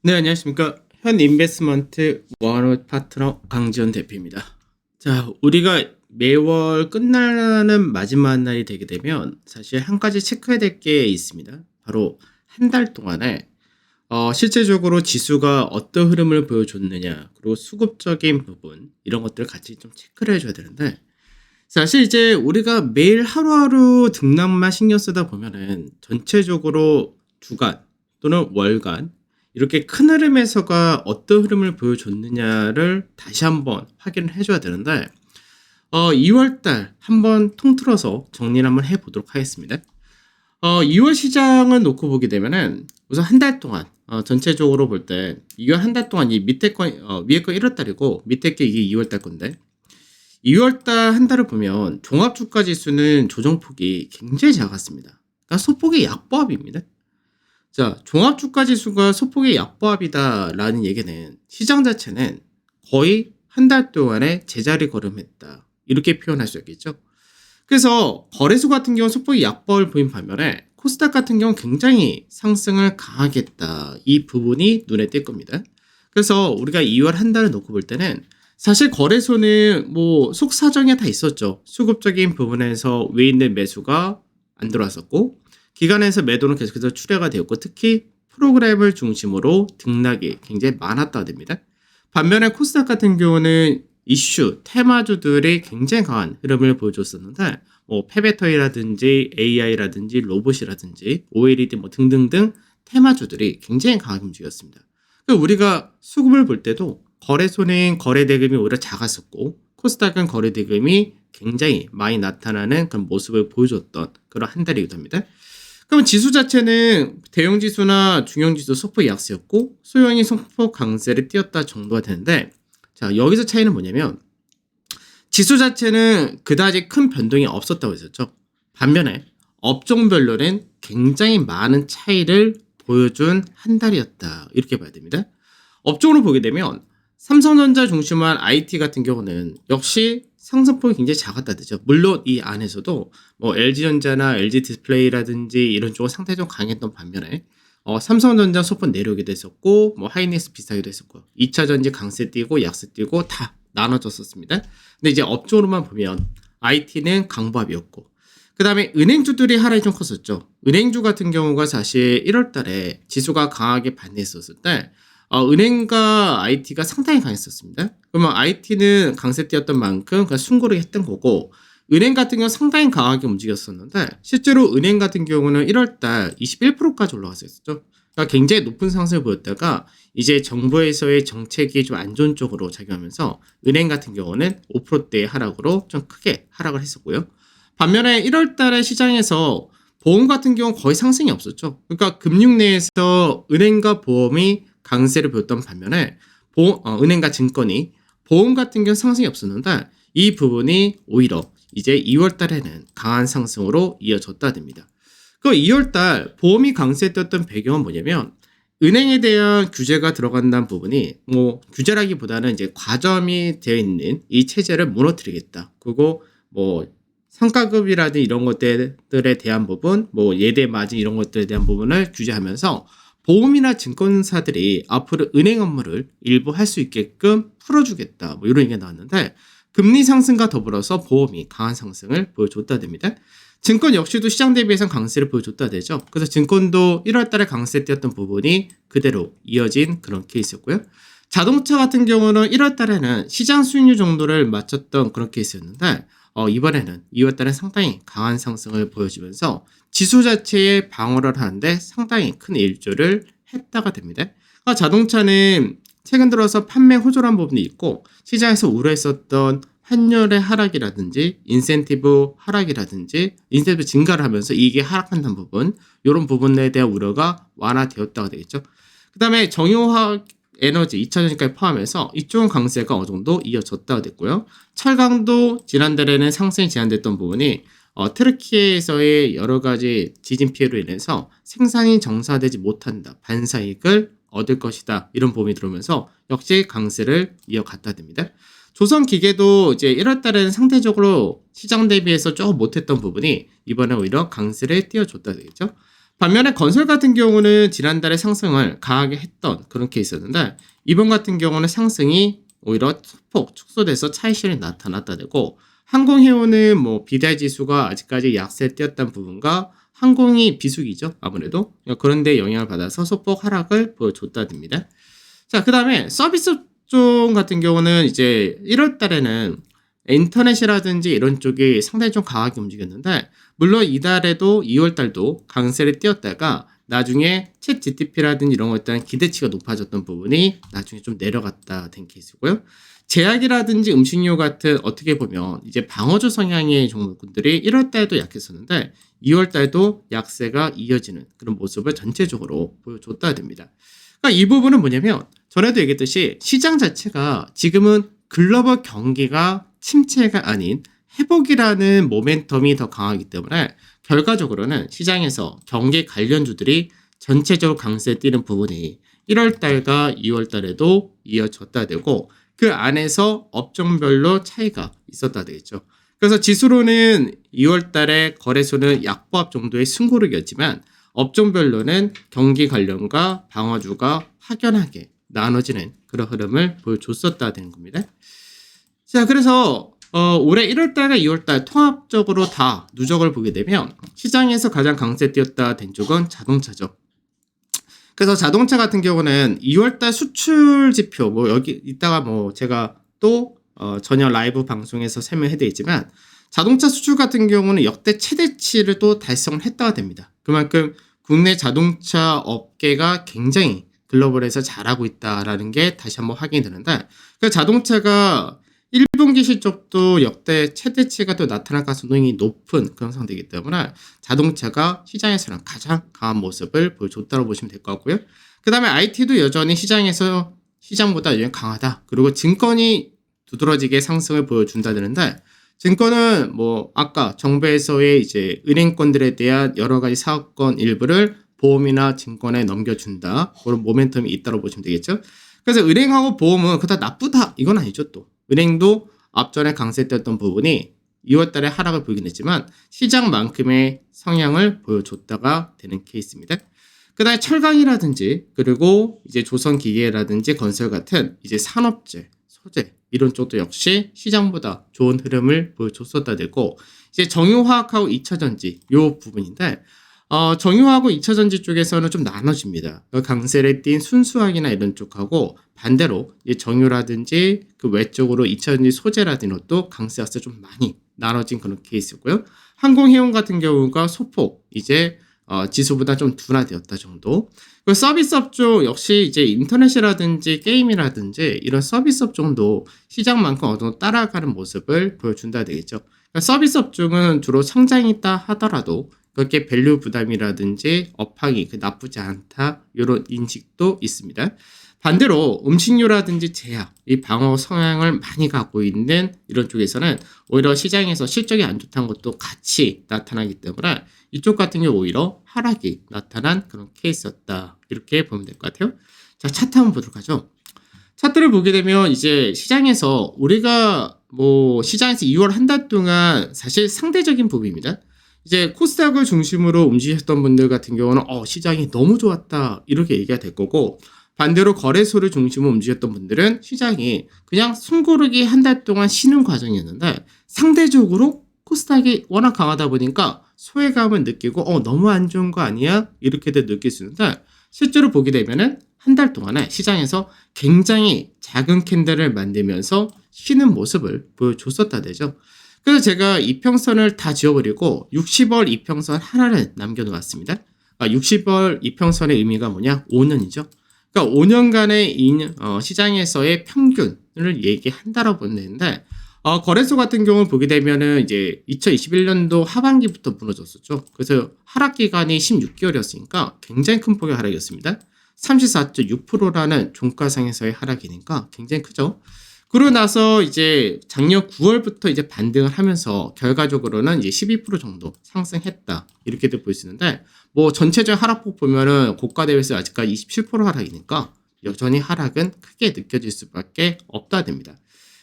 네, 안녕하십니까. 현 인베스트먼트 원호 파트너 강지원 대표입니다. 자, 우리가 매월 끝나는 마지막 날이 되게 되면 사실 한 가지 체크해야 될 게 있습니다. 바로 한 달 동안에 실제적으로 지수가 어떤 흐름을 보여줬느냐, 그리고 수급적인 부분, 이런 것들을 같이 좀 체크를 해줘야 되는데, 사실 이제 우리가 매일 하루하루 등락만 신경 쓰다 보면은 전체적으로 주간 또는 월간 이렇게 큰 흐름에서가 어떤 흐름을 보여줬느냐를 다시 한번 확인을 해줘야 되는데 2월달 한번 통틀어서 정리를 한번 해보도록 하겠습니다. 2월 시장을 놓고 보게 되면은 우선 한 달 동안 전체적으로 볼 때 2월 한 달 동안 이 밑에 거 위에 거 1월달이고 밑에 게 이게 2월달 건데 2월달 한 달을 보면 종합주가 지수는 조정폭이 굉장히 작았습니다. 그러니까 소폭의 약보합입니다. 자, 종합주가 지수가 소폭의 약보합이다라는 얘기는 시장 자체는 거의 한 달 동안에 제자리 걸음했다. 이렇게 표현할 수 있겠죠. 그래서 거래소 같은 경우 소폭의 약보합을 보인 반면에 코스닥 같은 경우 굉장히 상승을 강하게 했다. 이 부분이 눈에 띌 겁니다. 그래서 우리가 2월 한 달을 놓고 볼 때는 사실 거래소는 뭐 속사정이 다 있었죠. 수급적인 부분에서 왜 있는 매수가 안 들어왔었고 기관에서 매도는 계속해서 출회가 되었고 특히 프로그램을 중심으로 등락이 굉장히 많았다 됩니다. 반면에 코스닥 같은 경우는 이슈, 테마주들이 굉장히 강한 흐름을 보여줬었는데 뭐 페베터이라든지 AI라든지 로봇이라든지 OLED 뭐 등등등 테마주들이 굉장히 강하게 움직였습니다. 우리가 수급을 볼 때도 거래소는 거래 대금이 오히려 작았었고 코스닥은 거래 대금이 굉장히 많이 나타나는 그런 모습을 보여줬던 그런 한 달이기도 합니다. 그럼 지수 자체는 대형 지수나 중형 지수 소폭 약세였고 소형이 소폭 강세를 띄었다 정도가 되는데 자 여기서 차이는 뭐냐면 지수 자체는 그다지 큰 변동이 없었다고 했었죠. 반면에 업종별로는 굉장히 많은 차이를 보여준 한 달이었다 이렇게 봐야 됩니다. 업종으로 보게 되면 삼성전자 중심한 IT 같은 경우는 역시 상승폭이 굉장히 작았다 되죠. 물론 이 안에서도 뭐 LG전자나 LG디스플레이라든지 이런 쪽은 상대적으로 강했던 반면에 삼성전자 소폭 내려오기도 했었고 뭐 하이닉스 비슷하기도 했었고요. 2차전지 강세 띄고 약세 띄고 다 나눠졌었습니다. 근데 이제 업종으로만 보면 IT는 강보합이었고 그 다음에 은행주들이 하락이 좀 컸었죠. 은행주 같은 경우가 사실 1월 달에 지수가 강하게 반대했었을 때 은행과 IT가 상당히 강했었습니다. 그러면 IT는 강세띄었던 만큼 순고를 했던 거고 은행 같은 경우는 상당히 강하게 움직였었는데 실제로 은행 같은 경우는 1월달 21%까지 올라갔었죠. 그러니까 굉장히 높은 상승을 보였다가 이제 정부에서의 정책이 좀 안 좋은 쪽으로 작용하면서 은행 같은 경우는 5%대의 하락으로 좀 크게 하락을 했었고요. 반면에 1월달에 시장에서 보험 같은 경우 거의 상승이 없었죠. 그러니까 금융 내에서 은행과 보험이 강세를 보였던 반면에 은행과 증권이 보험 같은 경우 상승이 없었는데 이 부분이 오히려 이제 2월 달에는 강한 상승으로 이어졌다 됩니다. 그 2월 달 보험이 강세였던 배경은 뭐냐면 은행에 대한 규제가 들어간다는 부분이 뭐 규제라기보다는 이제 과점이 되어 있는 이 체제를 무너뜨리겠다. 그리고 뭐 성과급이라든지 이런 것들에 대한 부분, 뭐 예대 마진 이런 것들에 대한 부분을 규제하면서 보험이나 증권사들이 앞으로 은행 업무를 일부 할 수 있게끔 풀어주겠다. 뭐 이런 얘기가 나왔는데 금리 상승과 더불어서 보험이 강한 상승을 보여줬다 됩니다. 증권 역시도 시장 대비해서 강세를 보여줬다 되죠. 그래서 증권도 1월 달에 강세 띄었던 부분이 그대로 이어진 그런 케이스였고요. 자동차 같은 경우는 1월 달에는 시장 수익률 정도를 맞췄던 그런 케이스였는데 이번에는 2월 달에 상당히 강한 상승을 보여주면서 지수 자체의 방어를 하는데 상당히 큰 일조를 했다가 됩니다. 자동차는 최근 들어서 판매 호조란 부분이 있고 시장에서 우려했었던 환율의 하락이라든지 인센티브 하락이라든지 인센티브 증가를 하면서 이게 하락한다는 부분 이런 부분에 대한 우려가 완화되었다가 되겠죠. 그 다음에 정유화학 에너지 2차전지까지 포함해서 이쪽은 강세가 어느 정도 이어졌다가 됐고요. 철강도 지난달에는 상승이 제한됐던 부분이 트르키에서의 여러 가지 지진 피해로 인해서 생산이 정상화되지 못한다. 반사이익을 얻을 것이다. 이런 부분이 들어오면서 역시 강세를 이어갔다 됩니다. 조선기계도 이제 1월 달에는 상대적으로 시장 대비해서 조금 못했던 부분이 이번에 오히려 강세를 띄워줬다 되겠죠. 반면에 건설 같은 경우는 지난달에 상승을 강하게 했던 그런 케이스였는데 이번 같은 경우는 상승이 오히려 소폭 축소돼서 차익 실현이 나타났다 되고 항공해운은 뭐 비달 지수가 아직까지 약세에 뛰었던 부분과 항공이 비수기죠 아무래도 그런데 영향을 받아서 소폭 하락을 보여줬다 됩니다. 자, 그 다음에 서비스 쪽 같은 경우는 이제 1월 달에는 인터넷이라든지 이런 쪽이 상당히 좀 강하게 움직였는데 물론 이달에도 2월 달도 강세를 띄었다가 나중에 챗 GTP라든지 이런 것에 대한 기대치가 높아졌던 부분이 나중에 좀 내려갔다 된 케이스고요. 제약이라든지 음식료 같은 어떻게 보면 이제 방어주 성향의 종목군들이 1월 달도 약했었는데 2월 달도 약세가 이어지는 그런 모습을 전체적으로 보여줬다 됩니다. 그러니까 이 부분은 뭐냐면 전에도 얘기했듯이 시장 자체가 지금은 글로벌 경기가 침체가 아닌 회복이라는 모멘텀이 더 강하기 때문에 결과적으로는 시장에서 경기 관련주들이 전체적으로 강세에 뛰는 부분이 1월 달과 2월 달에도 이어졌다 되고 그 안에서 업종별로 차이가 있었다 되겠죠. 그래서 지수로는 2월 달에 거래소는 약보합 정도의 승고르기였지만 업종별로는 경기 관련과 방어주가 확연하게 나눠지는 그런 흐름을 보여줬었다 되는 겁니다. 자, 그래서 올해 1월달과 2월달 통합적으로 다 누적을 보게 되면 시장에서 가장 강세 뛰었다 된 쪽은 자동차죠. 그래서 자동차 같은 경우는 2월달 수출 지표 뭐 여기 이따가 뭐 제가 또 전혀 라이브 방송에서 설명해드리지만 있지만 자동차 수출 같은 경우는 역대 최대치를 또 달성을 했다가 됩니다. 그만큼 국내 자동차 업계가 굉장히 글로벌에서 잘하고 있다라는 게 다시 한번 확인이 되는데 그 자동차가 1분기 실적도 역대 최대치가 또 나타날 가능성이 높은 그런 상태이기 때문에 자동차가 시장에서는 가장 강한 모습을 보여줬다고 보시면 될 것 같고요. 그 다음에 IT도 여전히 시장에서 시장보다 여전히 강하다. 그리고 증권이 두드러지게 상승을 보여준다 되는데 증권은 뭐 아까 정부에서의 이제 은행권들에 대한 여러 가지 사업권 일부를 보험이나 증권에 넘겨준다. 그런 모멘텀이 있다고 보시면 되겠죠. 그래서 은행하고 보험은 그다 나쁘다 이건 아니죠 또. 은행도 앞전에 강세했던 부분이 2월 달에 하락을 보이긴 했지만 시장만큼의 성향을 보여줬다가 되는 케이스입니다. 그 다음에 철강이라든지 그리고 이제 조선기계라든지 건설 같은 이제 산업재, 소재 이런 쪽도 역시 시장보다 좋은 흐름을 보여줬었다 되고 이제 정유화학하고 2차전지 요 부분인데 정유하고 2차전지 쪽에서는 좀 나눠집니다. 강세를 띈 순수화학이나 이런 쪽하고 반대로 정유라든지 그 외쪽으로 2차전지 소재라든지 것도 강세가 좀 많이 나눠진 그런 케이스고요. 항공해운 같은 경우가 소폭 이제 지수보다 좀 둔화되었다 정도. 그 서비스업 쪽 역시 이제 인터넷이라든지 게임이라든지 이런 서비스업 정도 시장만큼 어느 정도 따라가는 모습을 보여준다 되겠죠. 그러니까 서비스업 쪽은 주로 성장이 있다 하더라도 그렇게 밸류 부담이라든지 업황이 나쁘지 않다 이런 인식도 있습니다. 반대로 음식료라든지 제약, 이 방어 성향을 많이 갖고 있는 이런 쪽에서는 오히려 시장에서 실적이 안 좋다는 것도 같이 나타나기 때문에 이쪽 같은 경우 오히려 하락이 나타난 그런 케이스였다. 이렇게 보면 될 것 같아요. 자, 차트 한번 보도록 하죠. 차트를 보게 되면 이제 시장에서 우리가 뭐 시장에서 2월 한 달 동안 사실 상대적인 부분입니다. 이제 코스닥을 중심으로 움직였던 분들 같은 경우는 시장이 너무 좋았다 이렇게 얘기가 될 거고 반대로 거래소를 중심으로 움직였던 분들은 시장이 그냥 숨고르기 한 달 동안 쉬는 과정이었는데 상대적으로 코스닥이 워낙 강하다 보니까 소외감을 느끼고 너무 안 좋은 거 아니야? 이렇게도 느낄 수 있는데 실제로 보게 되면은 한 달 동안에 시장에서 굉장히 작은 캔들을 만들면서 쉬는 모습을 보여줬었다 되죠. 그래서 제가 이평선을 다 지워버리고 60월 이평선 하나를 남겨놓았습니다. 60월 이평선의 의미가 뭐냐? 5년이죠. 그러니까 5년간의 시장에서의 평균을 얘기한다라고 보면 되는데 거래소 같은 경우를 보게 되면은 이제 2021년도 하반기부터 무너졌었죠. 그래서 하락 기간이 16개월이었으니까 굉장히 큰 폭의 하락이었습니다. 34.6%라는 종가상에서의 하락이니까 굉장히 크죠. 그러고 나서 이제 작년 9월부터 이제 반등을 하면서 결과적으로는 이제 12% 정도 상승했다. 이렇게도 볼 수 있는데 뭐 전체적 하락폭 보면은 고가 대비해서 아직까지 27% 하락이니까 여전히 하락은 크게 느껴질 수밖에 없다 됩니다.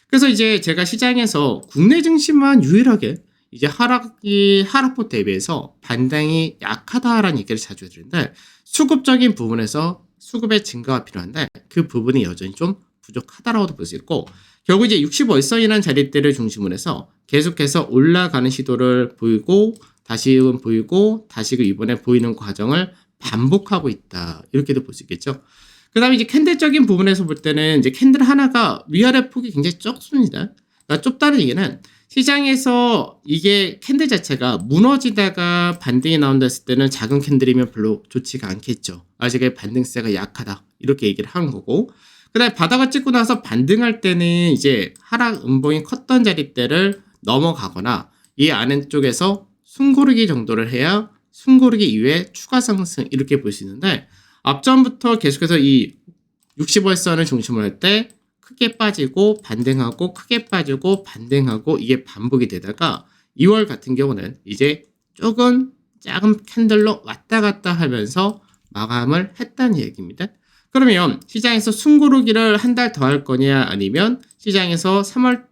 그래서 이제 제가 시장에서 국내 증시만 유일하게 이제 하락폭 대비해서 반등이 약하다라는 얘기를 자주 드리는데 수급적인 부분에서 수급의 증가가 필요한데 그 부분이 여전히 좀 부족하다라고도 볼 수 있고 결국 이제 65일선이라는 자리대를 중심으로 해서 계속해서 올라가는 시도를 보이고 다시금 보이고 다시금 이번에 보이는 과정을 반복하고 있다. 이렇게도 볼 수 있겠죠. 그 다음에 이제 캔들적인 부분에서 볼 때는 이제 캔들 하나가 위아래 폭이 굉장히 좁습니다. 그러니까 좁다는 얘기는 시장에서 이게 캔들 자체가 무너지다가 반등이 나온다 했을 때는 작은 캔들이면 별로 좋지가 않겠죠. 아직의 반등세가 약하다. 이렇게 얘기를 하는 거고. 그 다음에 바닥을 찍고 나서 반등할 때는 이제 하락 음봉이 컸던 자리대를 넘어가거나 이 아래쪽에서 숨고르기 정도를 해야 숨고르기 이후에 추가 상승 이렇게 볼 수 있는데 앞전부터 계속해서 이 65일선을 중심으로 할 때 크게 빠지고 반등하고 크게 빠지고 반등하고 이게 반복이 되다가 2월 같은 경우는 이제 조금 작은 캔들로 왔다 갔다 하면서 마감을 했다는 얘기입니다. 그러면 시장에서 숨고르기를 한 달 더 할 거냐 아니면 시장에서 3월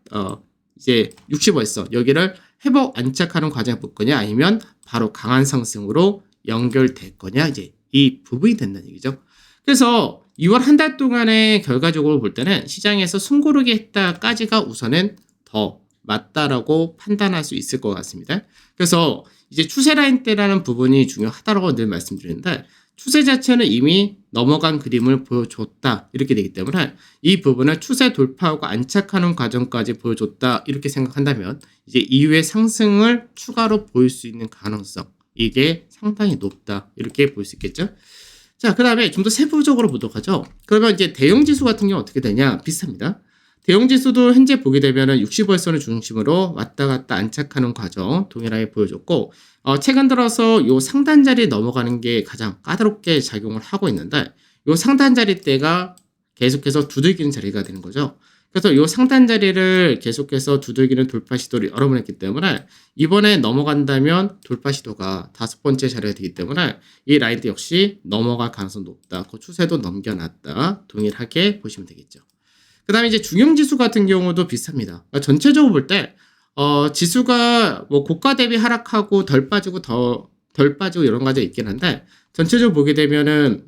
이제 65일선 여기를 회복 안착하는 과정을 볼 거냐 아니면 바로 강한 상승으로 연결될 거냐 이제 이 부분이 된다는 얘기죠. 그래서 2월 한 달 동안의 결과적으로 볼 때는 시장에서 숨고르기 했다까지가 우선은 더 맞다라고 판단할 수 있을 것 같습니다. 그래서 이제 추세 라인 때라는 부분이 중요하다라고 늘 말씀드리는데 추세 자체는 이미 넘어간 그림을 보여줬다 이렇게 되기 때문에 이 부분을 추세 돌파하고 안착하는 과정까지 보여줬다 이렇게 생각한다면 이제 이후에 상승을 추가로 보일 수 있는 가능성 이게 상당히 높다 이렇게 볼 수 있겠죠. 자, 그 다음에 좀 더 세부적으로 보도록 하죠. 그러면 이제 대형지수 같은 경우 어떻게 되냐 비슷합니다. 대형지수도 현재 보게 되면은 65일선을 중심으로 왔다 갔다 안착하는 과정 동일하게 보여줬고 최근 들어서 요 상단 자리 넘어가는 게 가장 까다롭게 작용을 하고 있는데 요 상단 자리 때가 계속해서 두들기는 자리가 되는 거죠. 그래서 요 상단 자리를 계속해서 두들기는 돌파 시도를 여러 번 했기 때문에 이번에 넘어간다면 돌파 시도가 5번째 자리가 되기 때문에 이 라인도 역시 넘어갈 가능성이 높다. 그 추세도 넘겨놨다. 동일하게 보시면 되겠죠. 그 다음에 이제 중형지수 같은 경우도 비슷합니다. 그러니까 전체적으로 볼 때, 지수가 뭐 고가 대비 하락하고 덜 빠지고 덜 빠지고 이런 과정이 있긴 한데, 전체적으로 보게 되면은,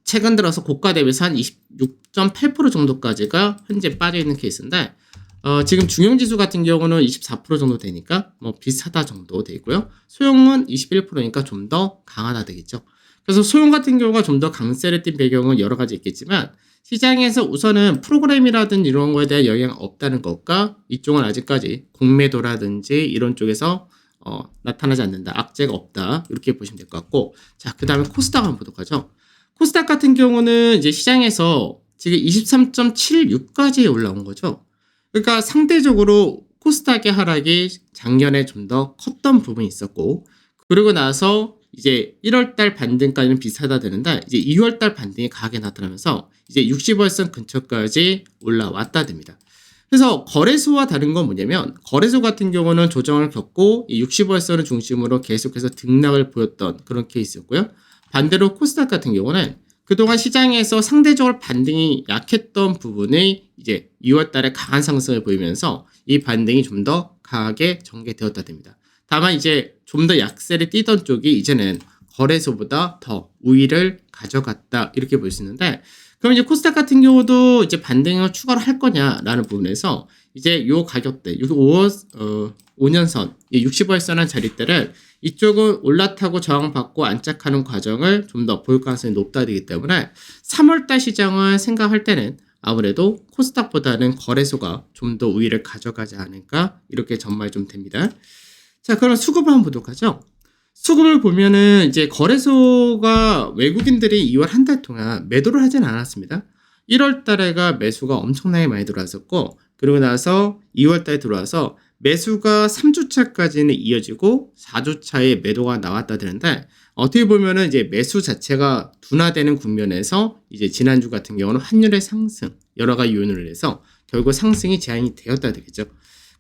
최근 들어서 고가 대비해서 한 26.8% 정도까지가 현재 빠져있는 케이스인데, 지금 중형지수 같은 경우는 24% 정도 되니까, 뭐 비슷하다 정도 되고요. 소형은 21%니까 좀 더 강하다 되겠죠. 그래서 소형 같은 경우가 좀 더 강세를 띈 배경은 여러 가지 있겠지만, 시장에서 우선은 프로그램이라든지 이런 거에 대한 영향 없다는 것과 이쪽은 아직까지 공매도라든지 이런 쪽에서 나타나지 않는다. 악재가 없다. 이렇게 보시면 될 것 같고 자, 그 다음에 코스닥 한번 보도록 하죠. 코스닥 같은 경우는 이제 시장에서 지금 23.76까지 올라온 거죠. 그러니까 상대적으로 코스닥의 하락이 작년에 좀 더 컸던 부분이 있었고 그러고 나서 이제 1월달 반등까지는 비슷하다 되는데 이제 2월달 반등이 강하게 나타나면서 이제 60월선 근처까지 올라왔다 됩니다. 그래서 거래소와 다른 건 뭐냐면 거래소 같은 경우는 조정을 겪고 이 60월선을 중심으로 계속해서 등락을 보였던 그런 케이스였고요. 반대로 코스닥 같은 경우는 그동안 시장에서 상대적으로 반등이 약했던 부분이 이제 2월달에 강한 상승을 보이면서 이 반등이 좀 더 강하게 전개되었다 됩니다. 다만 이제 좀 더 약세를 띄던 쪽이 이제는 거래소보다 더 우위를 가져갔다 이렇게 볼 수 있는데 그럼 이제 코스닥 같은 경우도 이제 반등을 추가로 할 거냐라는 부분에서 이제 요 가격대 5년선 60월선한 자리대를 이쪽은 올라타고 저항받고 안착하는 과정을 좀 더 볼 가능성이 높다 되기 때문에 3월달 시장을 생각할 때는 아무래도 코스닥보다는 거래소가 좀 더 우위를 가져가지 않을까 이렇게 전망이 좀 됩니다. 자, 그럼 수급을 한번 보도록 하죠. 수급을 보면은 이제 거래소가 외국인들이 2월 한 달 동안 매도를 하진 않았습니다. 1월 달에가 매수가 엄청나게 많이 들어왔었고, 그러고 나서 2월 달에 들어와서 매수가 3주차까지는 이어지고 4주차에 매도가 나왔다 되는데, 어떻게 보면은 이제 매수 자체가 둔화되는 국면에서 이제 지난주 같은 경우는 환율의 상승, 여러 가지 요인을 해서 결국 상승이 제한이 되었다 되겠죠.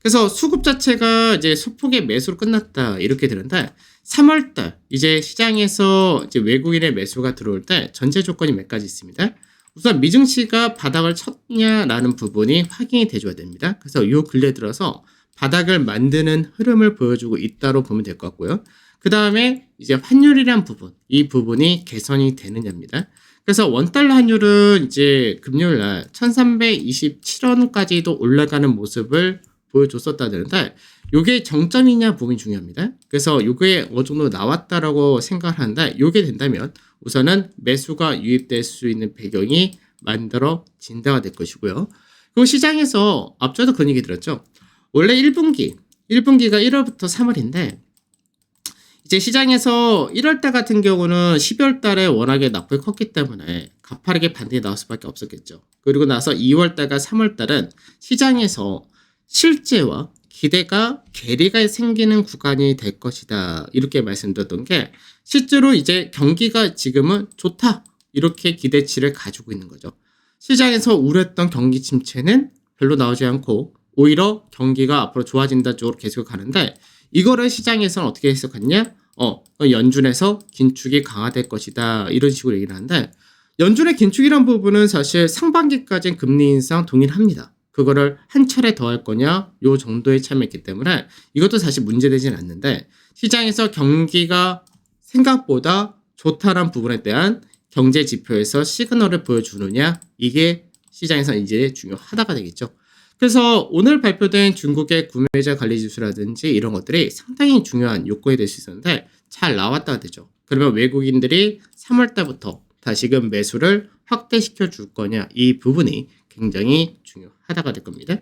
그래서 수급 자체가 이제 소폭의 매수로 끝났다 이렇게 되는데 3월달 이제 시장에서 이제 외국인의 매수가 들어올 때 전제 조건이 몇 가지 있습니다. 우선 미증시가 바닥을 쳤냐라는 부분이 확인이 돼줘야 됩니다. 그래서 요 근래 들어서 바닥을 만드는 흐름을 보여주고 있다고 보면 될 것 같고요. 그 다음에 이제 환율이란 부분, 이 부분이 개선이 되느냐입니다. 그래서 원달러 환율은 이제 금요일 날 1327원까지도 올라가는 모습을 보여줬었다는데 요게 정점이냐 부분이 중요합니다. 그래서 요게 어느 정도 나왔다라고 생각을 하는데 요게 된다면 우선은 매수가 유입될 수 있는 배경이 만들어진다가 될 것이고요. 그리고 시장에서 앞서도 그런 얘기 들었죠. 원래 1분기가 1월부터 3월인데 이제 시장에서 1월달 같은 경우는 12월달에 워낙에 낙폭이 컸기 때문에 가파르게 반등이 나올 수밖에 없었겠죠. 그리고 나서 2월달과 3월달은 시장에서 실제와 기대가 괴리가 생기는 구간이 될 것이다. 이렇게 말씀드렸던 게 실제로 이제 경기가 지금은 좋다. 이렇게 기대치를 가지고 있는 거죠. 시장에서 우려했던 경기 침체는 별로 나오지 않고 오히려 경기가 앞으로 좋아진다 쪽으로 계속 가는데 이거를 시장에서는 어떻게 해석했냐? 연준에서 긴축이 강화될 것이다. 이런 식으로 얘기를 하는데 연준의 긴축이란 부분은 사실 상반기까지는 금리 인상 동일합니다. 그거를 한 차례 더 할 거냐? 요 정도의 차이였기 때문에 이것도 사실 문제되진 않는데 시장에서 경기가 생각보다 좋다란 부분에 대한 경제 지표에서 시그널을 보여주느냐? 이게 시장에서 이제 중요하다가 되겠죠. 그래서 오늘 발표된 중국의 구매자 관리 지수라든지 이런 것들이 상당히 중요한 요건이 될 수 있었는데 잘 나왔다가 되죠. 그러면 외국인들이 3월달부터 다시금 매수를 확대시켜 줄 거냐 이 부분이 굉장히 중요하다가 될 겁니다.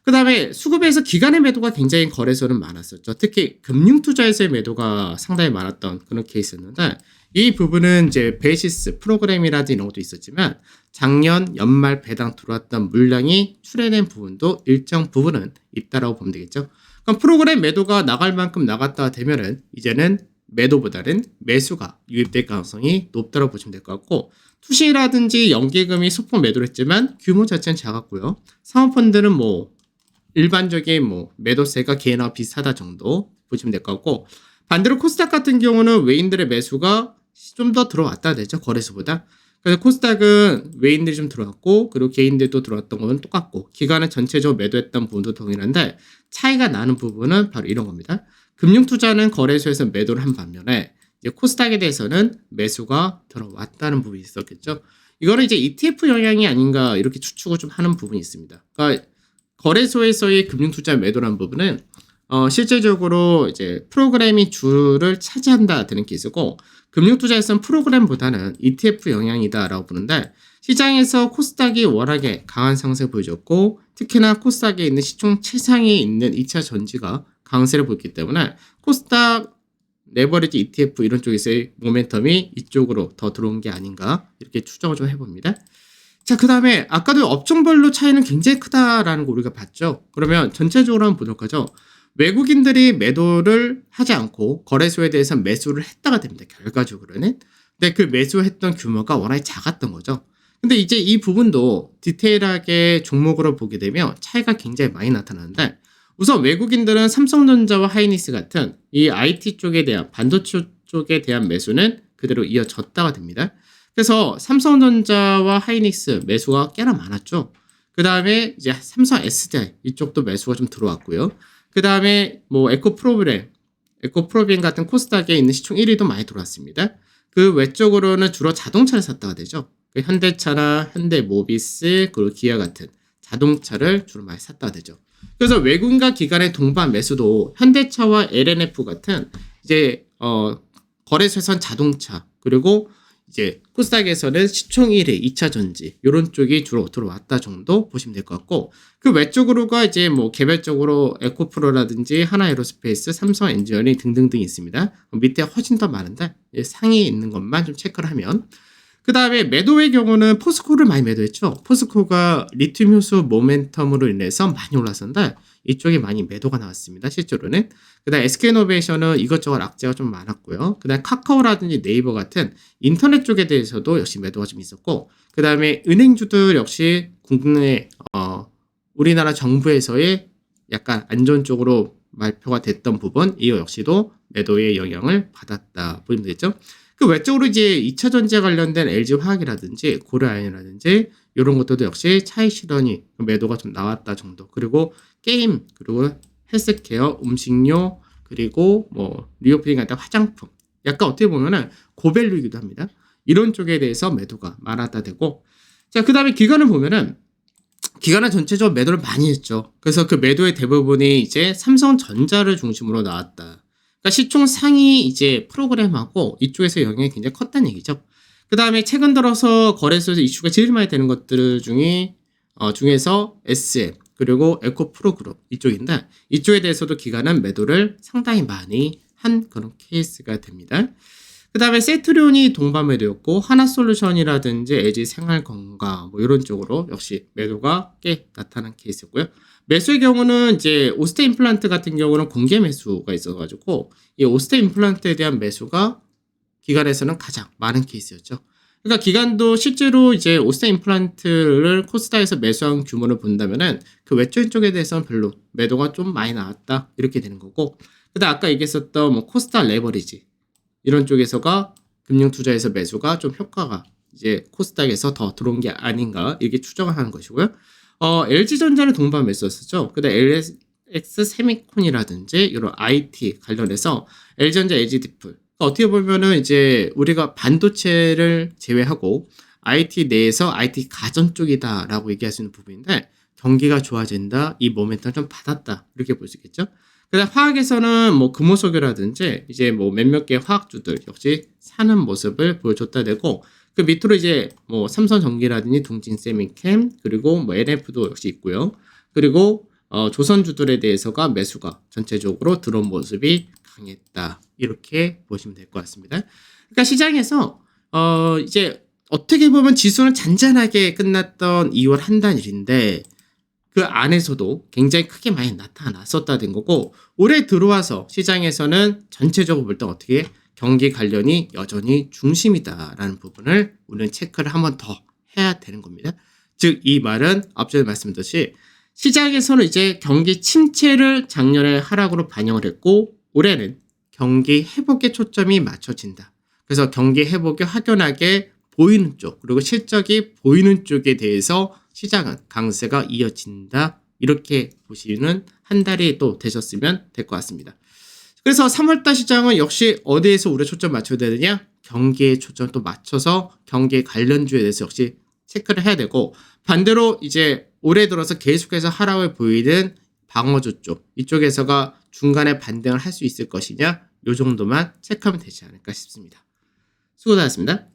그 다음에 수급에서 기관의 매도가 굉장히 거래소는 많았었죠. 특히 금융투자에서의 매도가 상당히 많았던 그런 케이스였는데 이 부분은 이제 베이시스 프로그램이라든지 이런 것도 있었지만 작년 연말 배당 들어왔던 물량이 출회된 부분도 일정 부분은 있다라고 보면 되겠죠. 그럼 프로그램 매도가 나갈 만큼 나갔다 되면은 이제는 매도보다는 매수가 유입될 가능성이 높다고 보시면 될 것 같고 투시라든지 연기금이 소폭 매도를 했지만 규모 자체는 작았고요. 사모펀드는 일반적인 매도세가 개인하고 비슷하다 정도 보시면 될 것 같고 반대로 코스닥 같은 경우는 외인들의 매수가 좀 더 들어왔다 되죠. 거래소보다. 그래서 코스닥은 외인들이 좀 들어왔고 그리고 개인들도 들어왔던 거는 똑같고 기관은 전체적으로 매도했던 부분도 동일한데 차이가 나는 부분은 바로 이런 겁니다. 금융투자는 거래소에서 매도를 한 반면에 이제 코스닥에 대해서는 매수가 들어왔다는 부분이 있었겠죠. 이거는 이제 ETF 영향이 아닌가 이렇게 추측을 좀 하는 부분이 있습니다. 그러니까 거래소에서의 금융투자 매도라는 부분은 실질적으로 이제 프로그램이 주를 차지한다 되는 케이스고 금융투자에서는 프로그램보다는 ETF 영향이다라고 보는데 시장에서 코스닥이 워낙에 강한 상승을 보여줬고 특히나 코스닥에 있는 시총 최상위에 있는 2차 전지가 강세를 보였기 때문에 코스닥 레버리지 ETF 이런 쪽에서의 모멘텀이 이쪽으로 더 들어온 게 아닌가 이렇게 추정을 좀 해봅니다. 자, 그 다음에 아까도 업종별로 차이는 굉장히 크다라는 거 우리가 봤죠. 그러면 전체적으로 한번 보도록 하죠. 외국인들이 매도를 하지 않고 거래소에 대해서 매수를 했다가 됩니다. 결과적으로는. 근데 그 매수했던 규모가 워낙에 작았던 거죠. 근데 이제 이 부분도 디테일하게 종목으로 보게 되면 차이가 굉장히 많이 나타나는데 우선 외국인들은 삼성전자와 하이닉스 같은 이 IT 쪽에 대한 반도체 쪽에 대한 매수는 그대로 이어졌다가 됩니다. 그래서 삼성전자와 하이닉스 매수가 꽤나 많았죠. 그 다음에 이제 삼성 SDI 이쪽도 매수가 좀 들어왔고요. 그 다음에 에코프로비엠 같은 코스닥에 있는 시총 1위도 많이 들어왔습니다. 그 외적으로는 주로 자동차를 샀다가 되죠. 그 현대차나 현대모비스 그리고 기아 같은 자동차를 주로 많이 샀다가 되죠. 그래서 외국인과 기관의 동반 매수도 현대차와 LNF 같은 이제 거래소에선 자동차 그리고 이제 코스닥에서는 시총 1위 2차 전지 이런 쪽이 주로 들어왔다 정도 보시면 될 것 같고 그 외쪽으로가 이제 개별적으로 에코프로라든지 하나에로스페이스, 삼성 엔지니어링 등등등 있습니다. 밑에 훨씬 더 많은데 상위에 있는 것만 좀 체크를 하면 그 다음에 매도의 경우는 포스코를 많이 매도했죠. 포스코가 리튬 효소 모멘텀으로 인해서 많이 올랐었는데 이쪽에 많이 매도가 나왔습니다. 실제로는. 그 다음에 SK이노베이션은 이것저것 악재가 좀 많았고요. 그 다음에 카카오라든지 네이버 같은 인터넷 쪽에 대해서도 역시 매도가 좀 있었고 그 다음에 은행주들 역시 국내 우리나라 정부에서의 약간 안전 쪽으로 발표가 됐던 부분 이 역시도 매도의 영향을 받았다 보시면 되겠죠. 그 외적으로 이제 2차 전지에 관련된 LG화학이라든지 고려아연이라든지 이런 것들도 역시 차익 실현이 매도가 좀 나왔다 정도. 그리고 게임 그리고 헬스케어, 음식료, 그리고 뭐 리오프닝 같은 화장품, 약간 어떻게 보면은 고밸류이기도 합니다. 이런 쪽에 대해서 매도가 많았다 되고, 자, 그 다음에 기관을 보면은 기관은 전체적으로 매도를 많이 했죠. 그래서 그 매도의 대부분이 이제 삼성전자를 중심으로 나왔다. 그러니까 시총 상위 이제 프로그램하고 이쪽에서 영향이 굉장히 컸다는 얘기죠. 그 다음에 최근 들어서 거래소에서 이슈가 제일 많이 되는 것들 중에서 SM 그리고 에코프로그룹 이쪽인데, 이쪽에 대해서도 기관은 매도를 상당히 많이 한 그런 케이스가 됩니다. 그 다음에 세트리온이 동반 매도였고, 하나솔루션이라든지 LG생활건강 뭐 이런 쪽으로 역시 매도가 꽤 나타난 케이스였고요. 매수의 경우는 이제 오스테 임플란트 같은 경우는 공개 매수가 있어가지고 이 오스테 임플란트에 대한 매수가 기관에서는 가장 많은 케이스였죠. 그러니까 기관도 실제로 이제 오스테 임플란트를 코스닥에서 매수한 규모를 본다면은 그 외적인 쪽에 대해서는 별로 매도가 좀 많이 나왔다 이렇게 되는 거고, 그다음 아까 얘기했었던 뭐 코스닥 레버리지 이런 쪽에서가 금융투자에서 매수가 좀 효과가 이제 코스닥에서 더 들어온 게 아닌가 이렇게 추정을 하는 것이고요. LG전자를 동반 매수했었죠. 그다음 LX 세미콘이라든지 이런 IT 관련해서 LG전자, LG디플 어떻게 보면은 이제 우리가 반도체를 제외하고 IT 내에서 IT 가전 쪽이다라고 얘기할 수 있는 부분인데, 경기가 좋아진다, 이 모멘텀 좀 받았다 이렇게 볼 수 있겠죠. 그다음 화학에서는 뭐 금호석유라든지 이제 뭐 몇몇 개 화학주들 역시 사는 모습을 보여줬다 되고, 그 밑으로 이제 뭐 삼성전기라든지 둥진세미캠 그리고 뭐 NF도 역시 있고요. 그리고 조선주들에 대해서가 매수가 전체적으로 들어온 모습이 강했다 이렇게 보시면 될 것 같습니다. 그러니까 시장에서 이제 어떻게 보면 지수는 잔잔하게 끝났던 2월 한 단일인데 그 안에서도 굉장히 크게 많이 나타났었다 된 거고, 올해 들어와서 시장에서는 전체적으로 볼 때 어떻게 경기 관련이 여전히 중심이다라는 부분을 우리는 체크를 한 번 더 해야 되는 겁니다. 즉 이 말은 앞전에 말씀드렸듯이 시장에서는 이제 경기 침체를 작년에 하락으로 반영을 했고, 올해는 경기 회복에 초점이 맞춰진다. 그래서 경기 회복이 확연하게 보이는 쪽, 그리고 실적이 보이는 쪽에 대해서 시장은 강세가 이어진다 이렇게 보시는 한 달이 또 되셨으면 될 것 같습니다. 그래서 3월달 시장은 역시 어디에서 우리가 초점 맞춰야 되느냐, 경기에 초점 또 맞춰서 경기 관련주에 대해서 역시 체크를 해야 되고, 반대로 이제 올해 들어서 계속해서 하락을 보이는 방어주 쪽, 이쪽에서가 중간에 반등을 할 수 있을 것이냐, 요 정도만 체크하면 되지 않을까 싶습니다. 수고 하셨습니다.